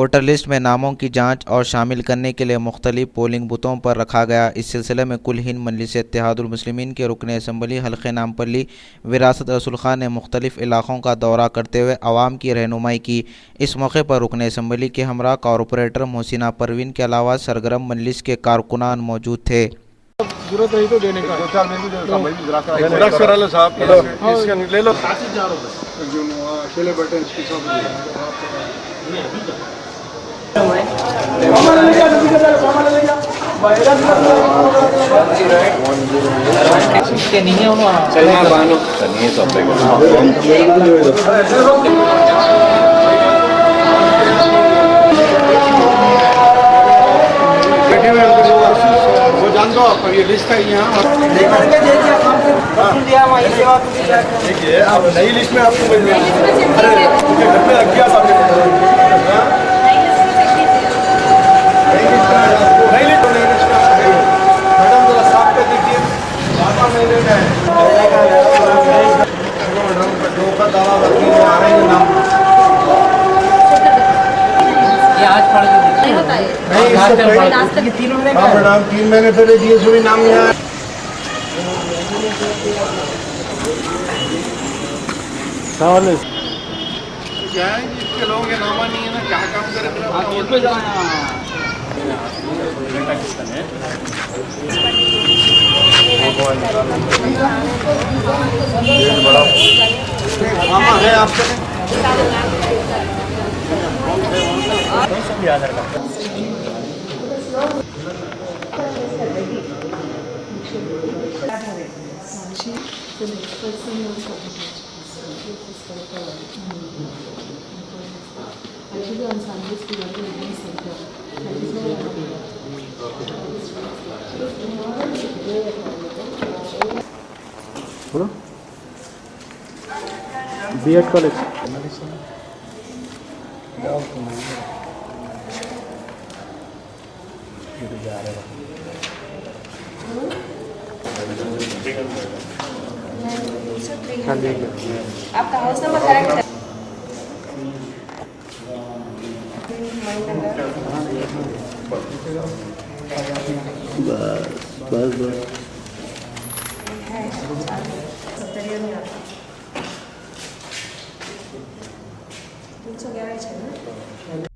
Voter list में नामों की जांच और शामिल करने के लिए मुख्तलिफ पोलिंग बूथों पर रखा गया। इस सिलसिले में कुल हिंद मजलिस इत्तेहादुल मुस्लिमीन के रुकन असम्बली हल्के नामपल्ली विरासत रसूल खान ने मुख्तलिफ इलाक़ों का दौरा करते हुए आवाम की रहनुमाई की। इस मौके पर रुकन असम्बली के हमरा कॉरपोरेटर मोहसिना परवीन के अलावा सरगर्म मजलिस के कारकुनान मौजूद थे। जरूरत नहीं तो देने का साहब ले लो अकेले बैठे इसके साथ नहीं है पर ये लिस्ट है यहाँ देखिए आप नई लिस्ट में आपको घर पे रख दिया मैडम जरा साफ कर दीजिए आज पढ़ मैडम 3 महीने पहले दिए सभी नाम यहाँ क्या है जिसके लोगों के नाम नहीं है ना क्या काम करे मामा है आपसे Actually, on Sundays we went to Evening Center. That is why बोलो बीएड कॉलेज आपका हाउस नंबर करेक्ट है। बस 311 है ना।